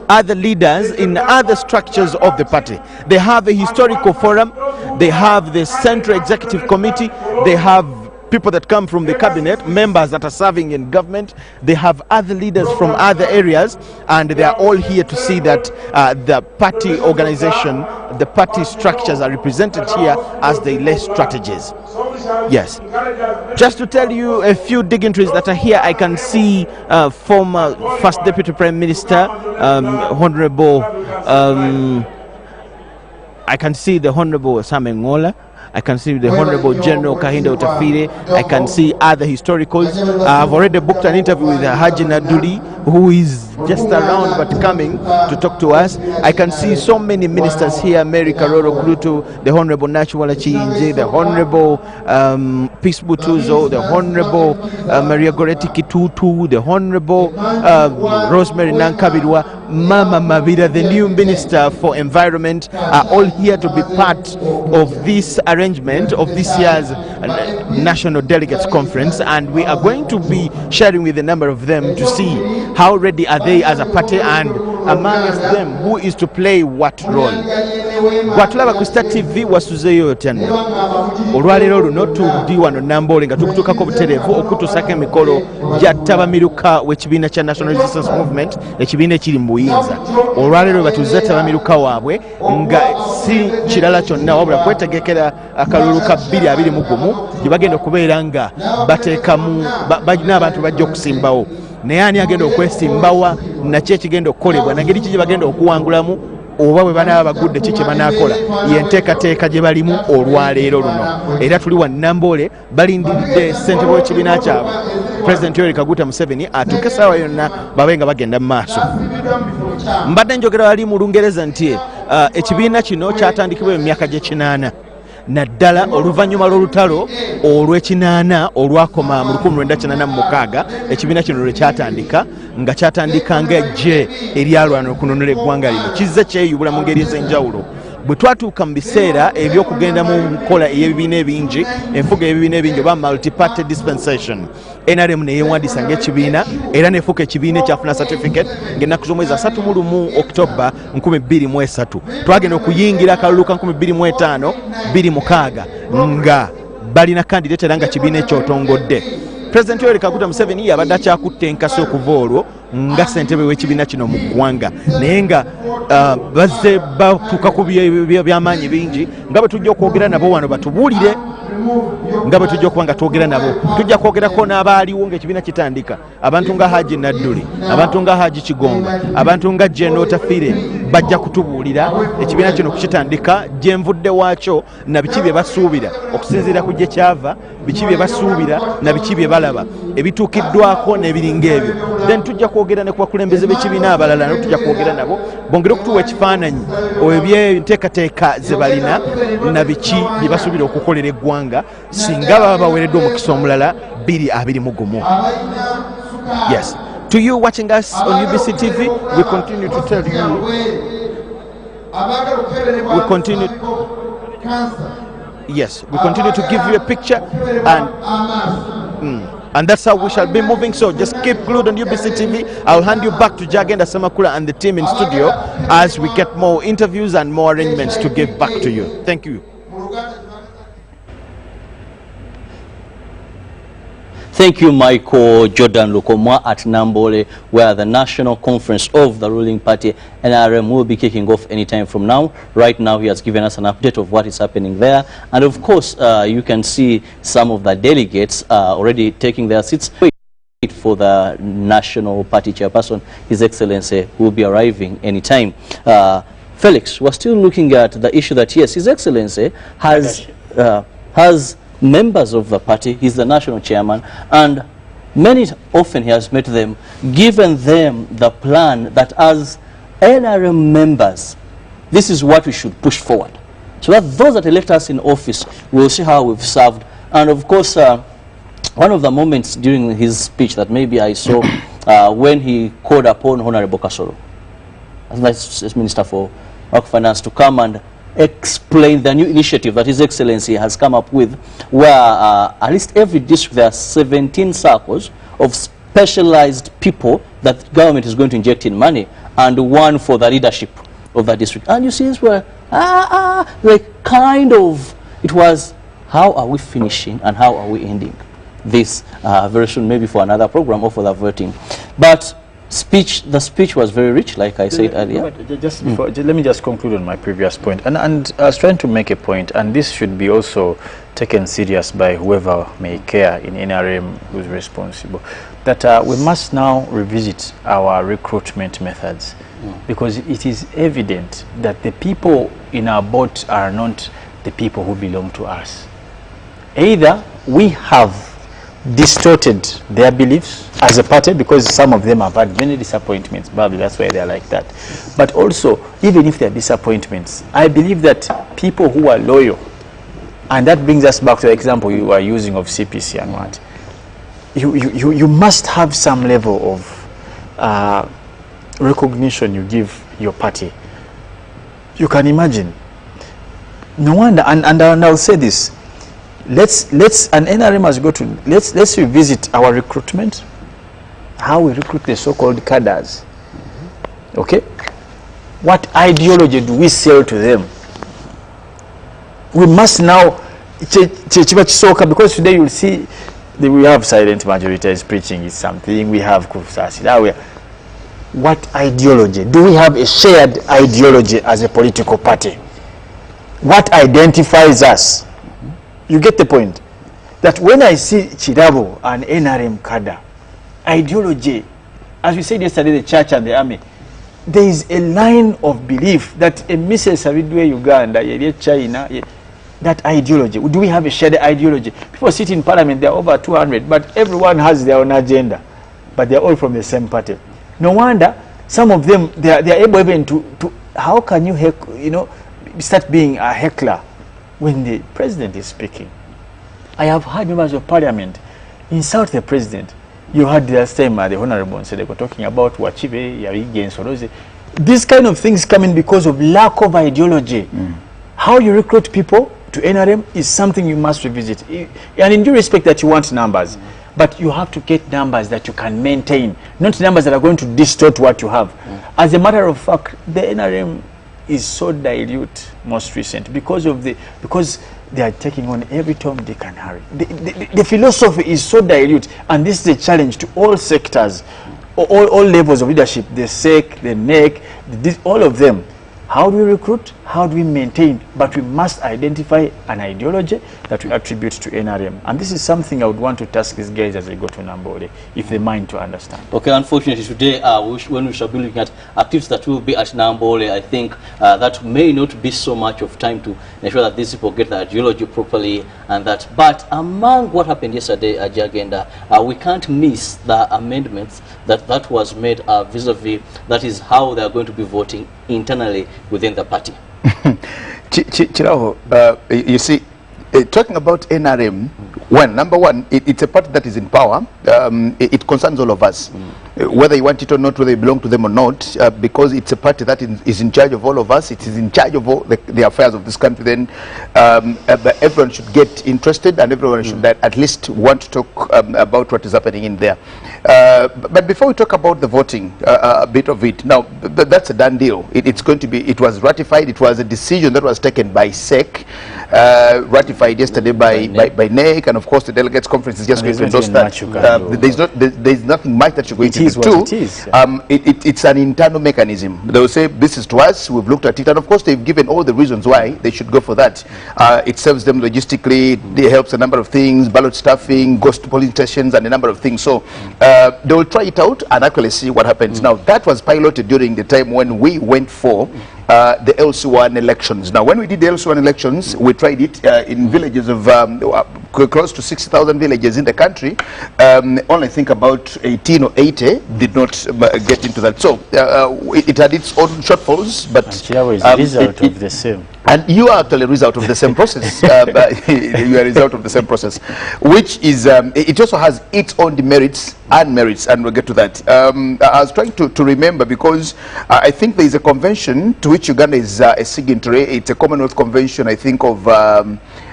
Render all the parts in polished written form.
other leaders in other structures of the party. They have a historical forum, they have the Central Executive Committee, they have people that come from the cabinet, members that are serving in government, they have other leaders from other areas, and they are all here to see that the party organization, the party structures are represented here as they lay strategies. Yes. Just to tell you a few dignitaries that are here, I can see former First Deputy Prime Minister, Honorable, I can see the Honorable Samengola. I can see the Honorable General Kahinda Utafire. I can see other historicals. I've already booked an interview with Haji Naduli, who is just around but coming to talk to us. I can see so many ministers here, Mary Karoro Klutu, the Honorable Nachwala Chiinje, the Honorable Peace Butuzo, the Honorable Maria Goretti Kitutu, the Honorable Rosemary Nankabirwa, Mama Mavira, the new Minister for Environment, are all here to be part of this arrangement of this year's National Delegates Conference, and we are going to be sharing with a number of them to see how ready are they as a party, and amongst them who is to play what role. Gwatulaba ku Star TV wasuzeyo tena olwalero luno tudi wano Nambole nga tukutukako butereevu okutusako emikolo gya tabamiruka w'ekibiina kya National Resistance Movement, ekibiina ekiri mu buyinza. Olwalero batuuze tabamiruka waabwe nga si kirala kyonna wabula kwetegekera akalulu ka 2021 gye bagenda okubeera nga bateekamu balina abantu bajja okusimbawo. Naye ani agenda okwesimbawa, nakyo ekigenda okukolebwa, nageri ki gye bagenda okuwangulamu, oba bwe banaaba bagudde ki kye banaakola, yenteekateeka gye balimu olwaleero luno. Era tuli wa Nambole balindiridde ssentebe w'ekibiina kyabwe President Yoweri Kaguta Museveni atuuke essaawa yonna babe nga bagenda mu maaso. Mbadde njogera wali mu Lungereza nti ekibiina kino kyatandikibwa mu myaka gy'ekinaana naddala oluvannyuma lw'olutalo olw'ekinaana olwakoma mu 1986 ekibiina kino lwe kyatandika nga kyatandika ng'eggye eryalwana okununula eggwanga lino kizze kyeyubula mu ngeri ez'enjawulo. Bwe twatuuka mu biseera eby'okugenda mu nkola ey'ebibiina ebingi, enfuga y'ebibiina ebingi oba multi-party dispensation, NRM ne yeewandiisa ng'ekibiina era neefuuka ekibiina ekyafuna certificate ng'ennaku z'omwezi 31 Oktoba 2003. Twagenda okuyingira akalulu ka 2005 26 nga balina candidate era nga kibiina ekyotongodde. President Yoweri Kaguta Museveni yabadde akyakutte enkasi okuva olwo nga ssentebe w'ekibiina kino mu ggwanga, naye nga bazze batuuka ku byamaanyi bingi nga bwe tujja okwogera nabo wano batubuulire nga bwe tujja okuba nga twogera nabo. Tujja kwogerako n'abaaliwo ng'ekibiina kitandika, abantu nga Haji Nadduli, abantu nga Haji Kigonga, abantu nga General Tafire bajja kutubuulira ekibiina kino kukitandika, gye nvudde waakyo na biki bye basuubira okusinziira ku gye kyava, biki bye basuubira na biki bye balaba ebituukiddwako n'ebiringa ebyo. Then tujja kwogera ne ku bakulembeze b'ekibiina abalala nabo tujja kwogera nabo bongere okutuwa ekifaananyi eby'enteekateeka ze balina na biki bye basuubira okukolera eggwanga singa baba baweereddwa omukisa omulala 2021. Yes. To you watching us on UBC TV, we continue to tell you, we continue to give you a picture, and that's how we shall be moving. So just keep glued on UBC TV. I'll hand you back to Jagenda Samakula and the team in studio as we get more interviews and more arrangements to give back to you. Thank you. Thank you, Michael Jordan Lukomwa at Nambole, where the national conference of the ruling party NRM will be kicking off anytime from now. Right now, he has given us an update of what is happening there. And of course, you can see some of the delegates already taking their seats. Wait for the national party chairperson, His Excellency, who will be arriving anytime. Felix, we're still looking at the issue that, yes, His Excellency has members of the party. He's the national chairman, and often he has met them, given them the plan that as NRM members, this is what we should push forward, so that those that elect us in office will see how we've served. And of course, one of the moments during his speech that maybe I saw when he called upon Honorable Kasoro, as Minister for Work Finance, to come and explain the new initiative that His Excellency has come up with, where at least every district there are 17 circles of specialized people that government is going to inject in money, and one for the leadership of the district. And you see, it's where, like kind of, it was, how are we finishing and how are we ending this very soon, maybe for another program or for the voting. But the speech was very rich, like I said earlier. Just before, let me just conclude on my previous point. And I was trying to make a point, and this should be also taken serious by whoever may care in NRM who's responsible, that we must now revisit our recruitment methods, because it is evident that the people in our boat are not the people who belong to us. Either we have distorted their beliefs as a party, because some of them have had many disappointments, probably that's why they're like that. But also, even if they're disappointments, I believe that people who are loyal, and that brings us back to the example you are using of CPC and what, you must have some level of recognition you give your party. You can imagine, no wonder, and I'll say this, let's an NRM has got to, let's revisit our recruitment, how we recruit the so-called cadres. Okay, what ideology do we sell to them? We must now because today you'll see we have silent majorities preaching is something, we have what ideology do we have? A shared ideology as a political party? What identifies us? You get the point? That when I see Chirabo and NRM cadre, ideology, as we said yesterday, the church and the army, there is a line of belief that a Mrs. Savidwe Uganda, China, that ideology. Do we have a shared ideology? People sit in parliament, there are over 200, but everyone has their own agenda, but they're all from the same party. No wonder some of them, they are able even to how can you start being a heckler when the president is speaking? I have heard members of parliament insult the president. You heard the last time the Honorable said they were talking about Wachibe, Yarigi, these kind of things coming because of lack of ideology. How you recruit people to NRM is something you must revisit. And in due respect that you want numbers, but you have to get numbers that you can maintain, not numbers that are going to distort what you have. As a matter of fact, the NRM is so dilute most recent because they are taking on every Tom, Dick and Harry. The philosophy is so dilute, and this is a challenge to all sectors, all levels of leadership, the SEC, the NEC, all of them. How do we recruit? How do we maintain? But we must identify an ideology that we attribute to NRM. And this is something I would want to task these guys as they go to Nambole, if they mind to understand. Okay, unfortunately today, when we shall be looking at activities that will be at Nambole, I think that may not be so much of time to ensure that these people get the ideology properly and that. But among what happened yesterday at Jagenda, we can't miss the amendments that was made vis-a-vis, that is how they are going to be voting internally within the party. Chiraho, you see, talking about NRM, number one, it's a party that is in power. It concerns all of us, whether you want it or not, whether you belong to them or not, because it's a party that is in charge of all of us. It is in charge of all the affairs of this country. Then everyone should get interested, and everyone should at least want to talk about what is happening in there. But before we talk about the voting, a bit of it, now that's a done deal. It was ratified. It was a decision that was taken by SEC, ratified yesterday by NEC, and of course the delegates conference is just going to endorse that. There's nothing much that you're going to do. It's an internal mechanism. They will say, this is to us, we've looked at it, and of course they've given all the reasons why they should go for that. It serves them logistically, it helps a number of things, ballot stuffing, goes to polling stations, and a number of things. So they will try it out and actually see what happens. Now, that was piloted during the time when we went for the LC1 elections. Now, when we did the LC1 elections, we tried it in villages of close to 60,000 villages in the country. Only I think about 18 or 80 did not get into that. So it had its own shortfalls, but is the result of the same. And you are actually a result of the same process. You are a result of the same process, which is it also has its own demerits and merits, and we'll get to that. I was trying to remember, because I think there is a convention to which Uganda is a signatory. It's a Commonwealth Convention, I think, of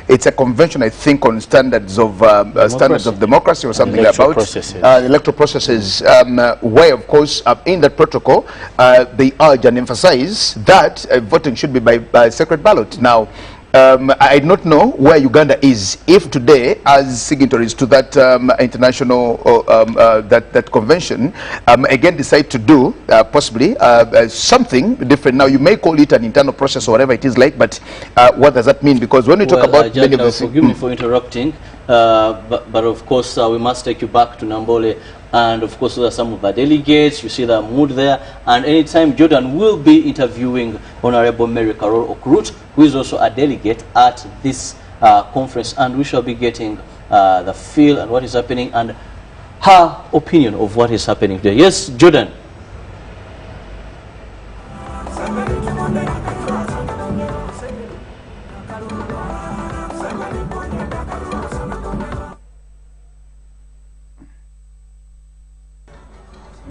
it's a convention, I think, on standards of democracy or something Electoral about processes. electoral processes, where, of course, in that protocol, they urge and emphasize that voting should be by secret ballot. Now, I do not know where Uganda is if today, as signatories to that international that convention, again decide to do possibly something different. Now, you may call it an internal process or whatever it is like, but what does that mean? Because when we talk about many of the forgive me for interrupting, but of course we must take you back to Nambole. And of course, those are some of the delegates. You see the mood there. And anytime Jordan will be interviewing Honorable Mary Carol Okurut, who is also a delegate at this conference. And we shall be getting the feel and what is happening and her opinion of what is happening there. Yes, Jordan.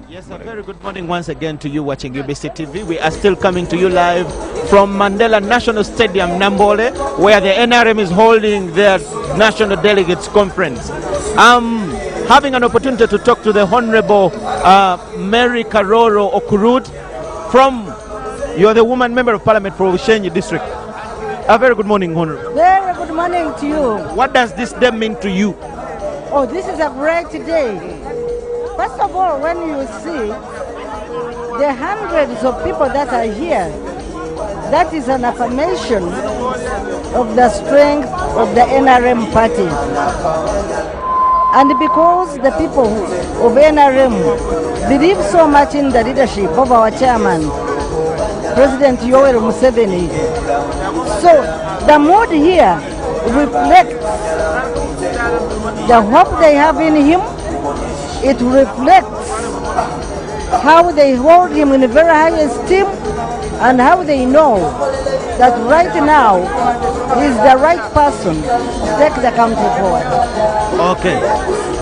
Yes, a very good morning once again to you watching UBC TV. We are still coming to you live from Mandela National Stadium, Nambole, where the NRM is holding their National Delegates Conference. I'm having an opportunity to talk to the Honorable Mary Karoro Okurut from, you're the woman member of Parliament for Ushenyi District. A very good morning, Honorable. Very good morning to you. What does this day mean to you? Oh, this is a great day. First of all, when you see the hundreds of people that are here, that is an affirmation of the strength of the NRM party. And because the people of NRM believe so much in the leadership of our chairman, President Yoweri Museveni, so the mood here reflects the hope they have in him. It reflects how they hold him in a very high esteem and how they know that right now he's the right person to take the country forward. Okay.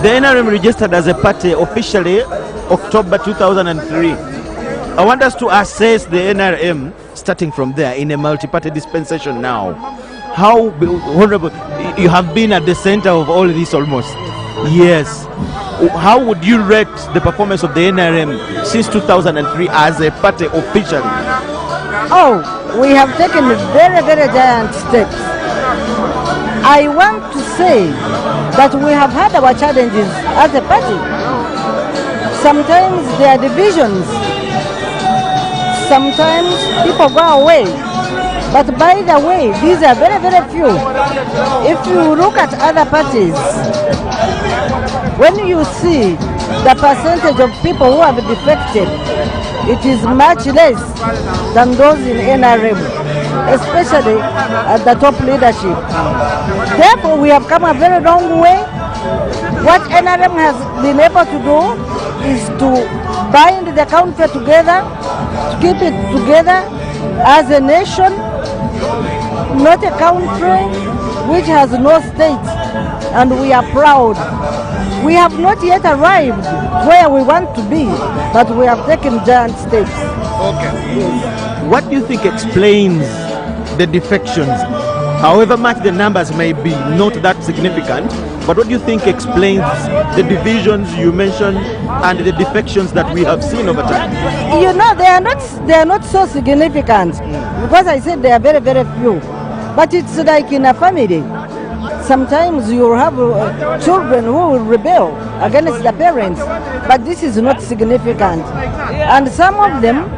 The NRM registered as a party officially October 2003. I want us to assess the NRM starting from there in a multi-party dispensation now. How, Honorable, you have been at the center of all this almost. Yes. How would you rate the performance of the NRM since 2003 as a party officially? Oh, we have taken very, very giant steps. I want to say that we have had our challenges as a party. Sometimes there are divisions. Sometimes people go away. But by the way, these are very, very few. If you look at other parties, when you see the percentage of people who have defected, it is much less than those in NRM, especially at the top leadership. Therefore, we have come a very long way. What NRM has been able to do is to bind the country together, to keep it together as a nation, not a country which has no state, and we are proud. We have not yet arrived where we want to be, but we have taken giant steps. Okay. Yes. What do you think explains the defections? However much the numbers may be not that significant, but what do you think explains the divisions you mentioned and the defections that we have seen over time? You know, they are not so significant, because I said they are very, very few. But it's like in a family. Sometimes you have children who will rebel against the parents, but this is not significant. And some of them,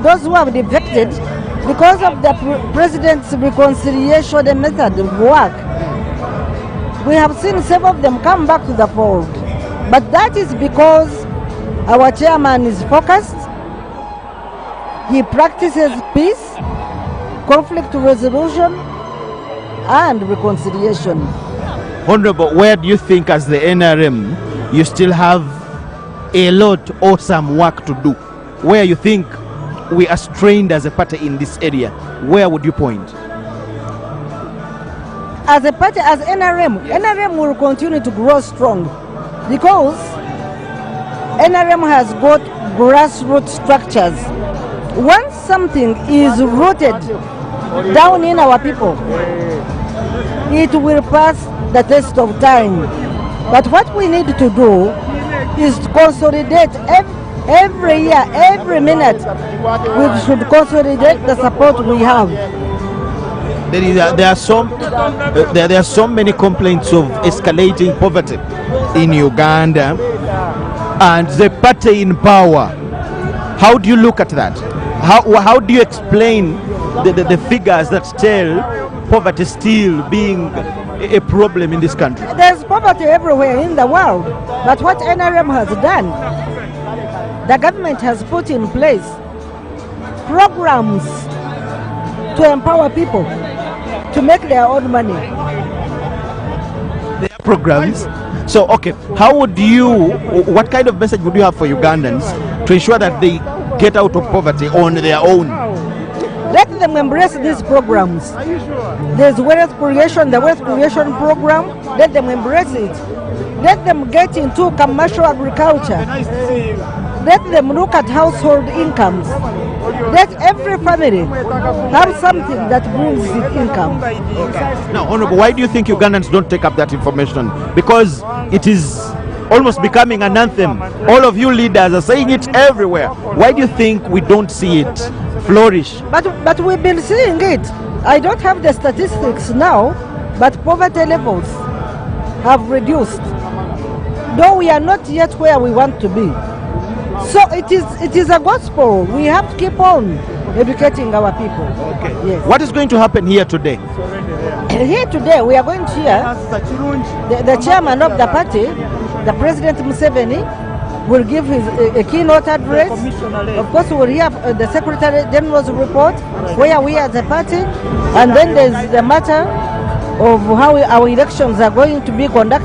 those who have defected, because of the president's reconciliation method of work, we have seen some of them come back to the fold. But that is because our chairman is focused, he practices peace, conflict resolution, and reconciliation. Honorable, where do you think as the NRM you still have a lot or some work to do? Where you think we are strained as a party in this area, where would you point? As a party, as NRM, NRM will continue to grow strong because NRM has got grassroots structures. Once something is rooted down in our people, it will pass the test of time. But what we need to do is to consolidate every year, every minute. We should consolidate the support we have. There are so many complaints of escalating poverty in Uganda, and the party in power. How do you look at that? How do you explain the figures that tell poverty still being a problem in this country? There's poverty everywhere in the world, but what NRM has done, the government has put in place programs to empower people to make their own money. There are programs. So, okay, what kind of message would you have for Ugandans to ensure that they get out of poverty on their own? Let them embrace these programs. There's wealth creation, the wealth creation program. Let them embrace it. Let them get into commercial agriculture. Let them look at household incomes. Let every family have something that brings income. Now, Honorable, why do you think Ugandans don't take up that information? Because it is almost becoming an anthem. All of you leaders are saying it everywhere. Why do you think we don't see it flourish? But we've been seeing it. I don't have the statistics now, but poverty levels have reduced, though we are not yet where we want to be. So it is a gospel. We have to keep on educating our people. Okay. Yes. What is going to happen here today? Here today we are going to hear the chairman of the party, the President Museveni, will give his a keynote address. Of course, we will hear the Secretary General's report, where we as a party, and then there's the matter of how our elections are going to be conducted.